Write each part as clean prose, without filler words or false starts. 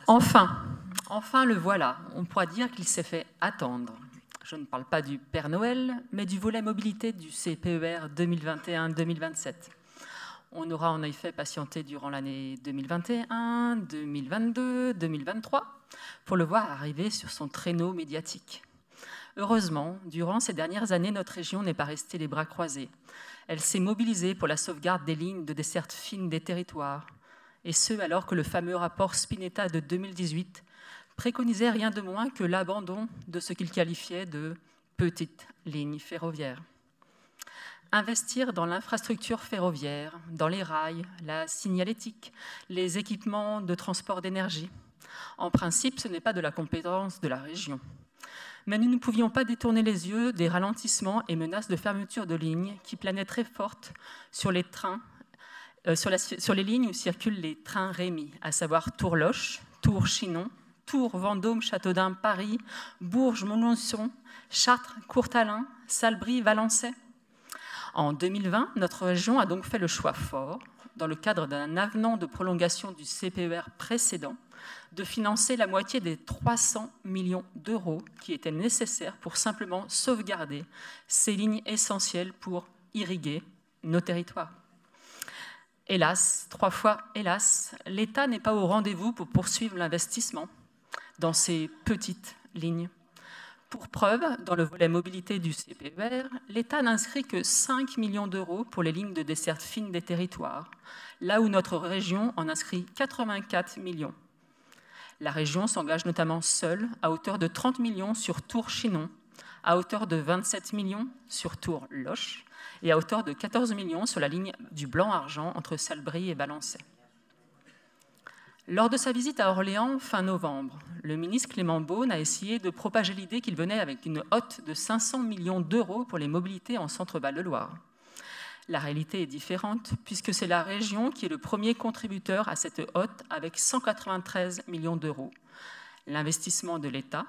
Enfin le voilà, on pourra dire qu'il s'est fait attendre. Je ne parle pas du Père Noël, mais du volet mobilité du CPER 2021-2027. On aura en effet patienté durant l'année 2021, 2022, 2023 pour le voir arriver sur son traîneau médiatique. Heureusement, durant ces dernières années, notre région n'est pas restée les bras croisés. Elle s'est mobilisée pour la sauvegarde des lignes de desserte fine des territoires, et ce alors que le fameux rapport Spinetta de 2018 préconisait rien de moins que l'abandon de ce qu'il qualifiait de petites lignes ferroviaires. Investir dans l'infrastructure ferroviaire, dans les rails, la signalétique, les équipements de transport d'énergie. En principe, ce n'est pas de la compétence de la région. Mais nous ne pouvions pas détourner les yeux des ralentissements et menaces de fermeture de lignes qui planaient très fortes sur les trains, sur les lignes où circulent les trains Rémy, à savoir Tours-Loche, Tours-Chinon, Tours-Vendôme, Châteaudun, Paris, Bourges, Montluçon, Chartres, Courtalin, Salbris, Valençay. En 2020, notre région a donc fait le choix fort, dans le cadre d'un avenant de prolongation du CPER précédent, de financer la moitié des 300 millions d'euros qui étaient nécessaires pour simplement sauvegarder ces lignes essentielles pour irriguer nos territoires. Hélas, 3 fois hélas, l'État n'est pas au rendez-vous pour poursuivre l'investissement dans ces petites lignes. Pour preuve, dans le volet mobilité du CPER, l'État n'inscrit que 5 millions d'euros pour les lignes de desserte fine des territoires, là où notre région en inscrit 84 millions. La région s'engage notamment seule à hauteur de 30 millions sur Tours-Chinon, à hauteur de 27 millions sur Tours-Loche et à hauteur de 14 millions sur la ligne du Blanc-Argent entre Salbris et Valençay. Lors de sa visite à Orléans fin novembre, le ministre Clément Beaune a essayé de propager l'idée qu'il venait avec une hotte de 500 millions d'euros pour les mobilités en Centre-Val-de-Loire. La réalité est différente puisque c'est la région qui est le premier contributeur à cette hotte avec 193 millions d'euros. L'investissement de l'État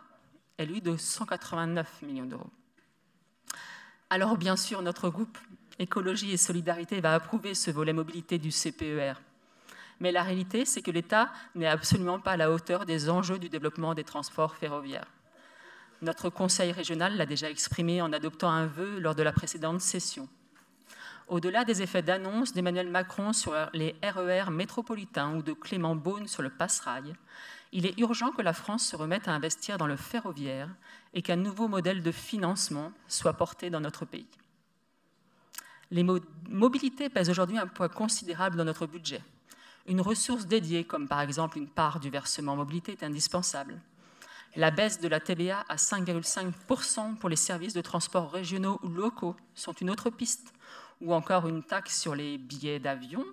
est lui de 189 millions d'euros. Alors bien sûr, notre groupe Écologie et Solidarité va approuver ce volet mobilité du CPER. Mais la réalité, c'est que l'État n'est absolument pas à la hauteur des enjeux du développement des transports ferroviaires. Notre conseil régional l'a déjà exprimé en adoptant un vœu lors de la précédente session. Au-delà des effets d'annonce d'Emmanuel Macron sur les RER métropolitains ou de Clément Beaune sur le Passerail, il est urgent que la France se remette à investir dans le ferroviaire et qu'un nouveau modèle de financement soit porté dans notre pays. Les mobilités pèsent aujourd'hui un poids considérable dans notre budget. Une ressource dédiée, comme par exemple une part du versement mobilité, est indispensable. La baisse de la TVA à 5,5% pour les services de transport régionaux ou locaux sont une autre piste, ou encore une taxe sur les billets d'avion,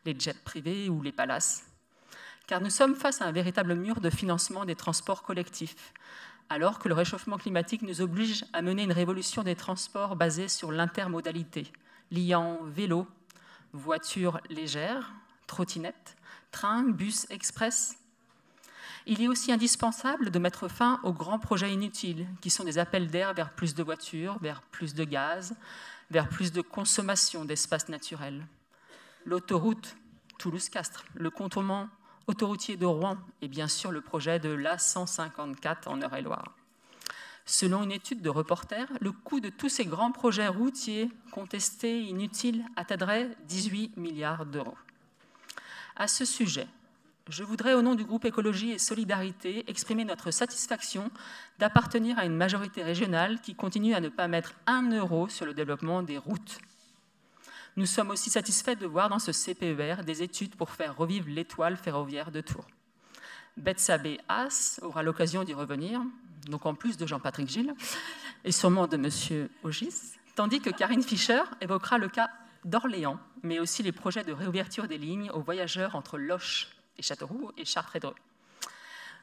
les jets privés ou les palaces. Car nous sommes face à un véritable mur de financement des transports collectifs, alors que le réchauffement climatique nous oblige à mener une révolution des transports basée sur l'intermodalité, liant vélo, voitures légères, trottinettes, trains, bus, express. Il est aussi indispensable de mettre fin aux grands projets inutiles, qui sont des appels d'air vers plus de voitures, vers plus de gaz, vers plus de consommation d'espaces naturels. L'autoroute Toulouse-Castres, le contournement autoroutier de Rouen et bien sûr le projet de l'A154 en Eure-et-Loire. Selon une étude de Reporter, le coût de tous ces grands projets routiers contestés, inutiles, atteindrait 18 milliards d'euros. À ce sujet, je voudrais, au nom du groupe Écologie et Solidarité, exprimer notre satisfaction d'appartenir à une majorité régionale qui continue à ne pas mettre 1 euro sur le développement des routes. Nous sommes aussi satisfaits de voir dans ce CPER des études pour faire revivre l'étoile ferroviaire de Tours. Bethsabée Haas aura l'occasion d'y revenir, donc en plus de Jean-Patrick Gilles, et sûrement de M. Ogis, tandis que Karine Fischer évoquera le cas d'Orléans, mais aussi les projets de réouverture des lignes aux voyageurs entre Loches et Châteauroux et Chartres et Dreux.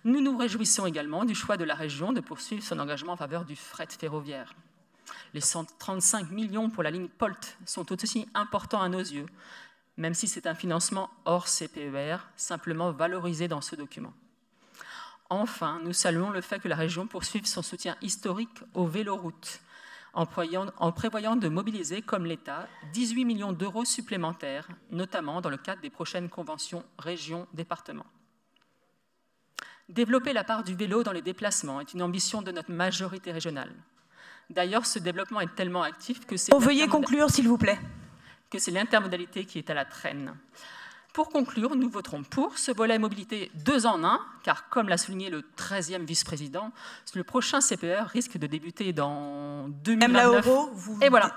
Nous nous réjouissons également du choix de la région de poursuivre son engagement en faveur du fret ferroviaire. Les 135 millions pour la ligne POLT sont tout aussi importants à nos yeux, même si c'est un financement hors CPER, simplement valorisé dans ce document. Enfin, nous saluons le fait que la région poursuive son soutien historique aux véloroutes, en prévoyant de mobiliser, comme l'État, 18 millions d'euros supplémentaires, notamment dans le cadre des prochaines conventions région-département. Développer la part du vélo dans les déplacements est une ambition de notre majorité régionale. D'ailleurs, ce développement est tellement actif que c'est... Veuillez conclure, s'il vous plaît. Que c'est l'intermodalité qui est à la traîne. Pour conclure, nous voterons pour ce volet mobilité 2 en 1, car comme l'a souligné le 13e vice-président, le prochain CPE risque de débuter dans 2029. Madame Laouro, Et voilà.